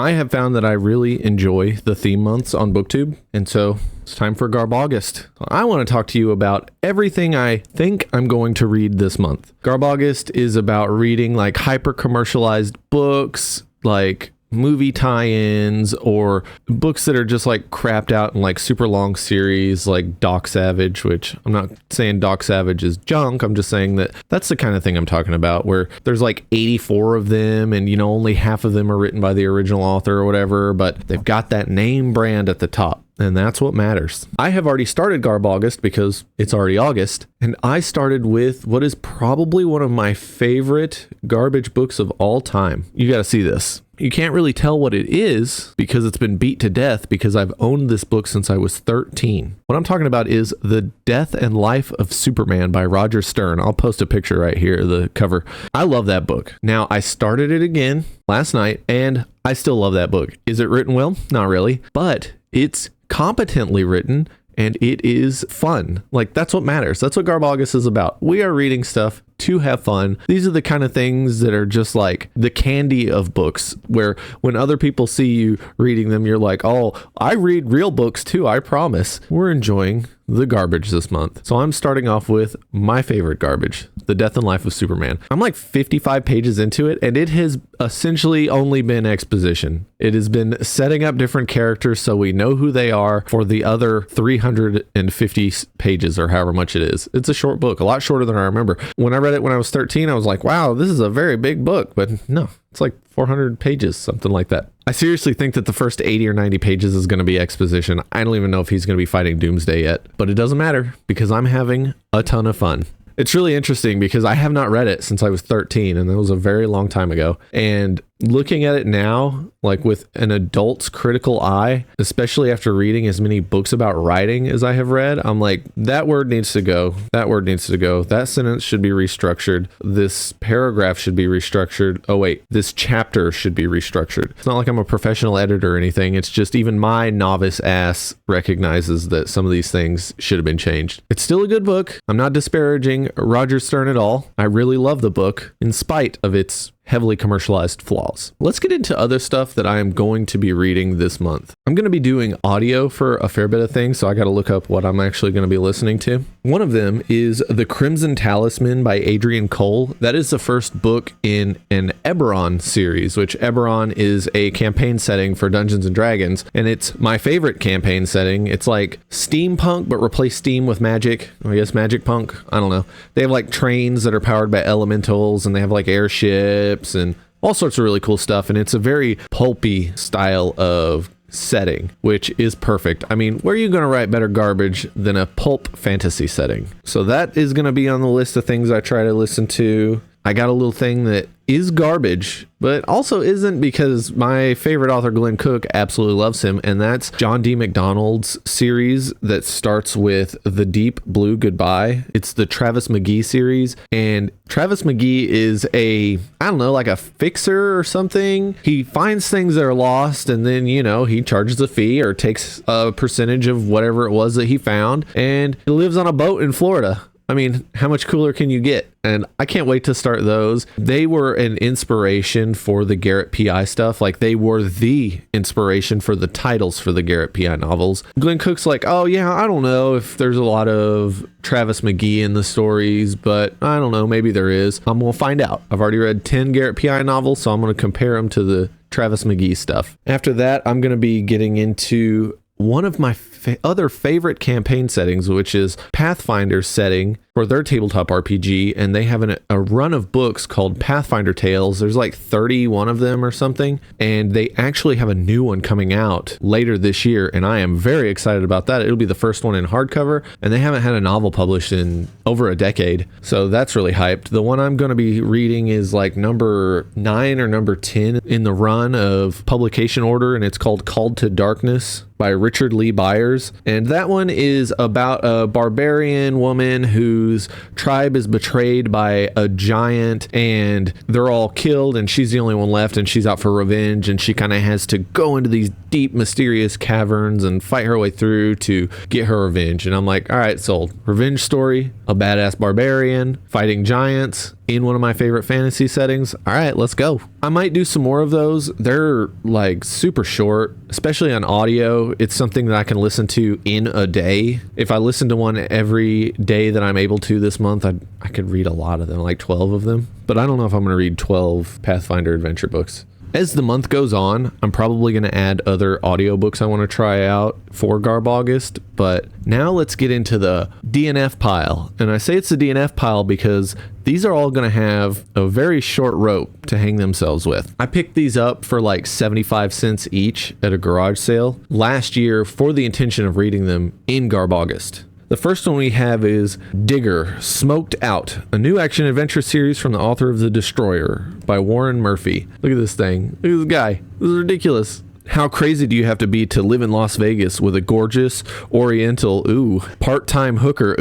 I have found that I really enjoy the theme months on BookTube, and so it's time for Garbaugust. I want to talk to you about everything I think I'm going to read this month. Garbaugust is about reading like hyper-commercialized books, like movie tie-ins, or books that are just like crapped out in like super long series like Doc Savage, which I'm not saying Doc Savage is junk. I'm just saying that that's the kind of thing I'm talking about, where there's like 84 of them and, you know, only half of them are written by the original author or whatever, but they've got that name brand at the top. And that's what matters. I have already started Garbaugust because it's already August, and I started with what is probably one of my favorite garbage books of all time. You got to see this. You can't really tell what it is because it's been beat to death because I've owned this book since I was 13. What I'm talking about is The Death and Life of Superman by Roger Stern. I'll post a picture right here, the cover. I love that book. Now, I started it again last night, and I still love that book. Is it written well? Not really, but it's competently written and it is fun. Like, that's what matters. That's what Garbaugust is about. We are reading stuff to have fun. These are the kind of things that are just like the candy of books, where when other people see you reading them, you're like, oh, I read real books too, I promise. We're enjoying the garbage this month. So I'm starting off with my favorite garbage, The Death and Life of Superman. I'm like 55 pages into it, and it has essentially only been exposition. It has been setting up different characters so we know who they are for the other 350 pages or however much it is. It's a short book, a lot shorter than I remember. When I read it when I was 13, I was like, wow, this is a very big book, but no, it's like 400 pages, something like that. I seriously think that the first 80 or 90 pages is going to be exposition. I don't even know if he's going to be fighting Doomsday yet, but it doesn't matter because I'm having a ton of fun. It's really interesting because I have not read it since I was 13, and that was a very long time ago. And looking at it now, like with an adult's critical eye, especially after reading as many books about writing as I have read, I'm like, that word needs to go. That word needs to go. That sentence should be restructured. This paragraph should be restructured. Oh wait, this chapter should be restructured. It's not like I'm a professional editor or anything. It's just even my novice ass recognizes that some of these things should have been changed. It's still a good book. I'm not disparaging Roger Stern at all. I really love the book in spite of its heavily commercialized flaws. Let's get into other stuff that I am going to be reading this month. I'm going to be doing audio for a fair bit of things, so I got to look up what I'm actually going to be listening to. One of them is The Crimson Talisman by Adrian Cole. That is the first book in an Eberron series, which Eberron is a campaign setting for Dungeons and Dragons, and it's my favorite campaign setting. It's like steampunk, but replace steam with magic. I guess magic punk. I don't know. They have like trains that are powered by elementals, and they have like airships and all sorts of really cool stuff, and it's a very pulpy style of setting, which is perfect. I mean, where are you going to write better garbage than a pulp fantasy setting? So that is going to be on the list of things I try to listen to. I got a little thing that is garbage, but also isn't, because my favorite author, Glenn Cook, absolutely loves him, and that's John D. MacDonald's series that starts with The Deep Blue Goodbye. It's the Travis McGee series, and Travis McGee is like a fixer or something. He finds things that are lost, and then, you know, he charges a fee or takes a percentage of whatever it was that he found, and he lives on a boat in Florida. I mean, how much cooler can you get? And I can't wait to start those. They were an inspiration for the Garrett P.I. stuff. Like, they were the inspiration for the titles for the Garrett P.I. novels. Glenn Cook's like, oh yeah, I don't know if there's a lot of Travis McGee in the stories, but I don't know, maybe there is. I'm going to find out. I've already read 10 Garrett P.I. novels, so I'm going to compare them to the Travis McGee stuff. After that, I'm going to be getting into one of my other favorite campaign settings, which is Pathfinder's setting for their tabletop RPG, and they have a run of books called Pathfinder Tales. There's like 31 of them or something, and they actually have a new one coming out later this year, and I am very excited about that. It'll be the first one in hardcover, and they haven't had a novel published in over a decade, so that's really hyped. The one I'm going to be reading is like number 9 or number 10 in the run of publication order, and it's called Called to Darkness by Richard Lee Byers. Daughters. And that one is about a barbarian woman whose tribe is betrayed by a giant and they're all killed and she's the only one left and she's out for revenge, and she kind of has to go into these deep mysterious caverns and fight her way through to get her revenge. And I'm like, all right, sold. Revenge story, a badass barbarian fighting giants in one of my favorite fantasy settings. All right, let's go. I might do some more of those. They're like super short, especially on audio. It's something that I can listen to in a day. If I listen to one every day that I'm able to this month, I could read a lot of them, like 12 of them. But I don't know if I'm going to read 12 Pathfinder adventure books. As the month goes on, I'm probably going to add other audiobooks I want to try out for Garbaugust, but now let's get into the DNF pile. And I say it's the DNF pile because these are all going to have a very short rope to hang themselves with. I picked these up for like 75 cents each at a garage sale last year for the intention of reading them in Garbaugust. The first one we have is Dagger, Smoked Out, a new action-adventure series from the author of The Destroyer by Warren Murphy. Look at this thing. Look at this guy. This is ridiculous. How crazy do you have to be to live in Las Vegas with a gorgeous, oriental, part-time hooker,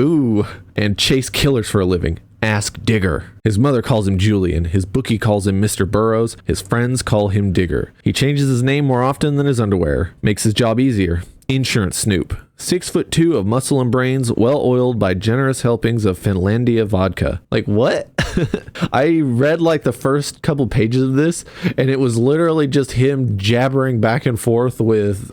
and chase killers for a living? Ask Dagger. His mother calls him Julian. His bookie calls him Mr. Burroughs. His friends call him Dagger. He changes his name more often than his underwear. Makes his job easier. Insurance snoop. 6'2" of muscle and brains, well oiled by generous helpings of Finlandia vodka. Like, what? I read like the first couple pages of this, and it was literally just him jabbering back and forth with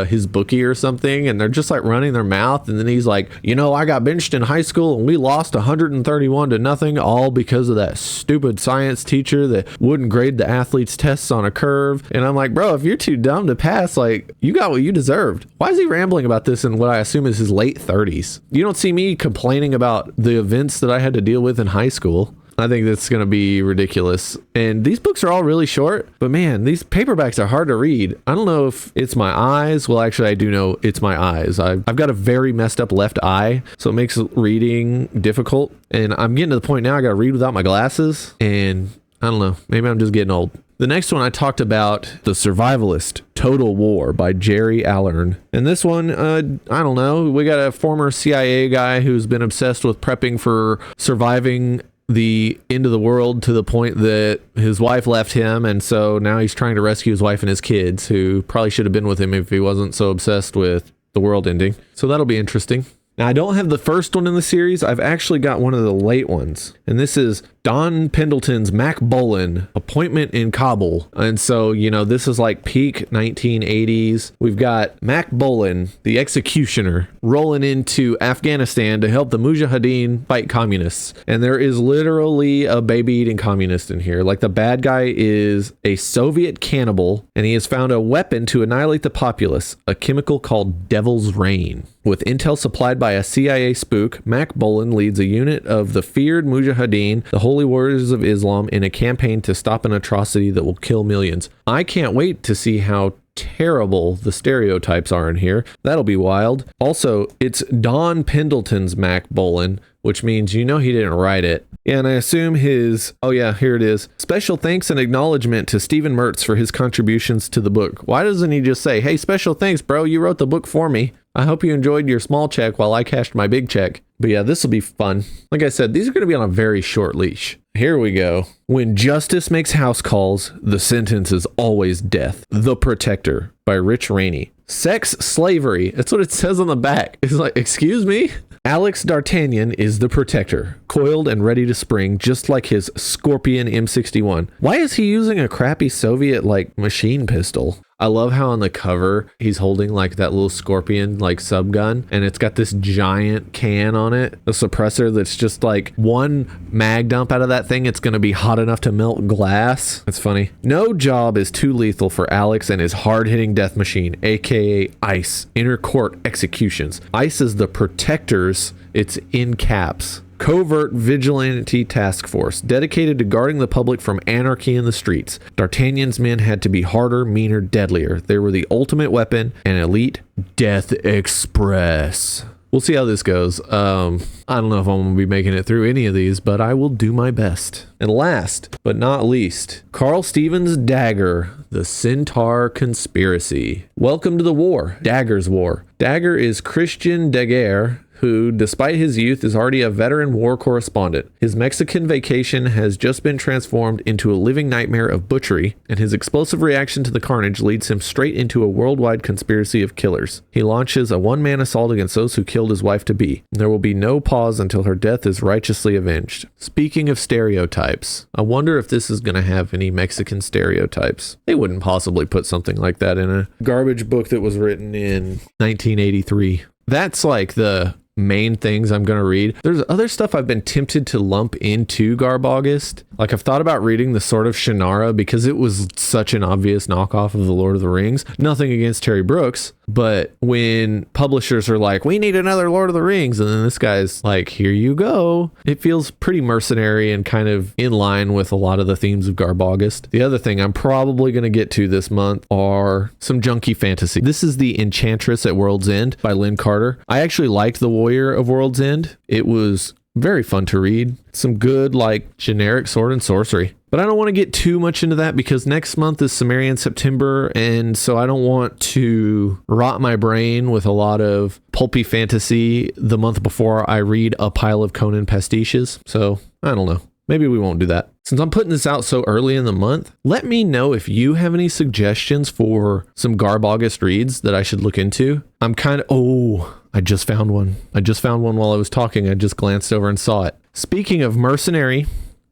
his bookie or something, and they're just like running their mouth, and then he's like, I got benched in high school and we lost 131 to nothing, all because of that stupid science teacher that wouldn't grade the athletes' tests on a curve. And I'm like, bro, if you're too dumb to pass, like, you got what you deserved. Why is he rambling about this in what I assume is his late 30s? You don't see me complaining about the events that I had to deal with in high school. I think that's going to be ridiculous. And these books are all really short, but man, these paperbacks are hard to read. I don't know if it's my eyes. Well, actually, I do know it's my eyes. I've got a very messed up left eye, so it makes reading difficult. And I'm getting to the point now I got to read without my glasses. And I don't know, maybe I'm just getting old. The next one I talked about, The Survivalist, Total War by Jerry Allern. And this one, I don't know, we got a former CIA guy who's been obsessed with prepping for surviving the end of the world to the point that his wife left him, and so now he's trying to rescue his wife and his kids, who probably should have been with him if he wasn't so obsessed with the world ending. So that'll be interesting. Now, I don't have the first one in the series. I've actually got one of the late ones. And this is Don Pendleton's Mac Bolan, Appointment in Kabul. And so, this is like peak 1980s. We've got Mac Bolan, the executioner, rolling into Afghanistan to help the Mujahideen fight communists. And there is literally a baby-eating communist in here. Like, the bad guy is a Soviet cannibal, and he has found a weapon to annihilate the populace, a chemical called Devil's Rain. With intel supplied by a CIA spook, Mac Bolan leads a unit of the feared Mujahideen, the Holy Warriors of Islam, in a campaign to stop an atrocity that will kill millions. I can't wait to see how terrible the stereotypes are in here. That'll be wild. Also, it's Don Pendleton's Mac Bolan, which means he didn't write it. Yeah, and I assume here it is. Special thanks and acknowledgement to Stephen Mertz for his contributions to the book. Why doesn't he just say, hey, special thanks, bro, you wrote the book for me. I hope you enjoyed your small check while I cashed my big check. But yeah, this will be fun. Like I said, these are going to be on a very short leash. Here we go. When justice makes house calls, the sentence is always death. The Protector by Rich Rainey. Sex slavery. That's what it says on the back. It's like, excuse me? Alex D'Artagnan is the Protector, coiled and ready to spring, just like his Scorpion M61. Why is he using a crappy Soviet, machine pistol? I love how on the cover, he's holding, that little Scorpion, subgun, and it's got this giant can on it, a suppressor that's just, one mag dump out of that thing, it's going to be hot enough to melt glass. That's funny. No job is too lethal for Alex and his hard-hitting death machine, aka ICE, Inner Court Executions. ICE is the Protectors, it's in caps. Covert Vigilante Task Force, dedicated to guarding the public from anarchy in the streets. D'Artagnan's men had to be harder, meaner, deadlier. They were the ultimate weapon, an elite Death Express. we'll see how this goes. I don't know if I'm going to be making it through any of these, but I will do my best. And last but not least, Carl Stevens' Dagger, the Centaur Conspiracy. Welcome to the war, Dagger's War. Dagger is Christian Dagger, who, despite his youth, is already a veteran war correspondent. His Mexican vacation has just been transformed into a living nightmare of butchery, and his explosive reaction to the carnage leads him straight into a worldwide conspiracy of killers. He launches a one-man assault against those who killed his wife-to-be. There will be no pause until her death is righteously avenged. Speaking of stereotypes, I wonder if this is going to have any Mexican stereotypes. They wouldn't possibly put something like that in a garbage book that was written in 1983. That's like the main things I'm going to read. There's other stuff I've been tempted to lump into Garbaugust. Like I've thought about reading the Sword of Shannara because it was such an obvious knockoff of the Lord of the Rings. Nothing against Terry Brooks, but when publishers are like, we need another Lord of the Rings, and then this guy's like, here you go. It feels pretty mercenary and kind of in line with a lot of the themes of Garbaugust. The other thing I'm probably going to get to this month are some junky fantasy. This is The Enchantress at World's End by Lynn Carter. I actually liked The Warrior of World's End. It was very fun to read. Some good, like, generic sword and sorcery. But I don't want to get too much into that because next month is Sumerian September, and so I don't want to rot my brain with a lot of pulpy fantasy the month before I read a pile of Conan pastiches. So, I don't know. Maybe we won't do that. Since I'm putting this out so early in the month, let me know if you have any suggestions for some Garbaugust reads that I should look into. I'm kind of... I just found one. While I was talking. I just glanced over and saw it. Speaking of mercenary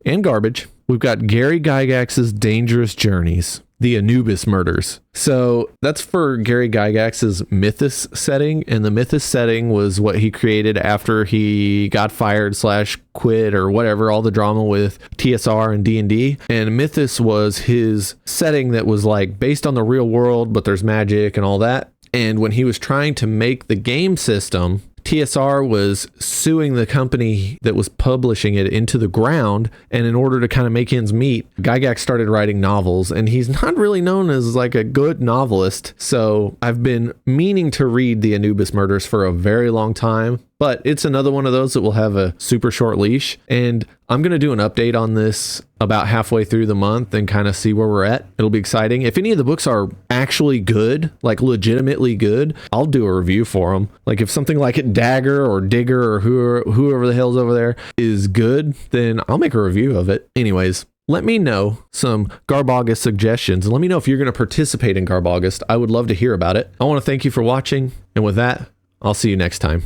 and garbage, we've got Gary Gygax's Dangerous Journeys, the Anubis Murders. So that's for Gary Gygax's Mythos setting, and the Mythos setting was what he created after he got fired / quit or whatever, all the drama with TSR and D&D. And Mythos was his setting that was like based on the real world, but there's magic and all that. And when he was trying to make the game system, TSR was suing the company that was publishing it into the ground. And in order to kind of make ends meet, Gygax started writing novels, and he's not really known as like a good novelist. So I've been meaning to read the Anubis Murders for a very long time, but it's another one of those that will have a super short leash. And I'm going to do an update on this about halfway through the month and kind of see where we're at. It'll be exciting. If any of the books are actually good, like legitimately good, I'll do a review for them. Like if something like Dagger or Digger or whoever the hell's over there is good, then I'll make a review of it. Anyways, let me know some Garbaugust suggestions, and let me know if you're going to participate in Garbaugust. I would love to hear about it. I want to thank you for watching, and with that, I'll see you next time.